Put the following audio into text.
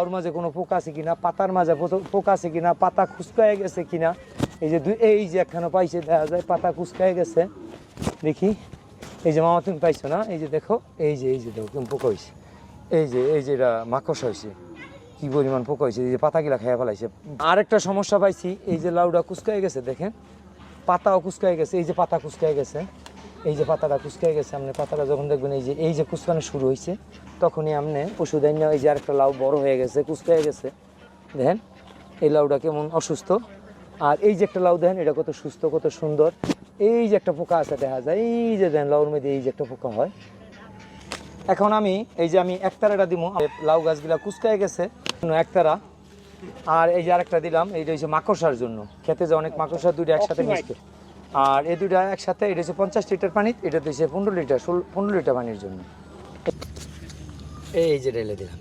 লাউর মাঝে কোনো পোকা আছে কিনা, পাতার মাঝে পোকা আছে কিনা, পাতা খুসকায় গেছে কিনা। এই যে একখানে পাইছে, দেখা যায় পাতা খুসকায় গেছে। দেখি, এই যে মামা তুমি পাইছো না, এই যে দেখো, এই যে দেখো কেমন পোকা হয়েছে। এই যে এটা মাকড়সা হয়েছে, কি পরিমাণ পোকা হয়েছে, এই যে পাতাগুলা খেয়ে ফেলাইছে। আরেকটা সমস্যা পাইছি, এই যে লাউটা কুচকায় গেছে, দেখেন পাতাও কুচকায় গেছে, এই যে পাতা কুচকায় গেছে, এই যে পাতাটা কুচকায় গেছে। আপনি পাতাটা যখন দেখবেন এই যে কুচকানো শুরু হয়েছে, তখনই আপনি ওষুধ এনে, এই যে আরেকটা লাউ বড় হয়ে গেছে, কুচকায় গেছে, দেখেন এই লাউটা কেমন অসুস্থ। আর এই যে একটা লাউ দেখেন, এটা কত সুস্থ, কত সুন্দর। এই যে একটা পোকা আছে দেখা যায়, এই যে দেখেন লাউর মধ্যে এই যে একটা পোকা হয়। এখন আমি একতারাটা দিব, লাউ গাছগুলা কুচকায় গেছে একতারা। আর এই যে আরেকটা দিলাম, এইটা হচ্ছে মাকড়সার জন্য, খেতে যে অনেক মাকড়সা দুইটা একসাথে মিশতে। আর এই দুইটা একসাথে, এটা হচ্ছে 50 লিটার পানি, এটা হচ্ছে 15 লিটার পানির জন্য। এই যে ঢেলে দিলাম।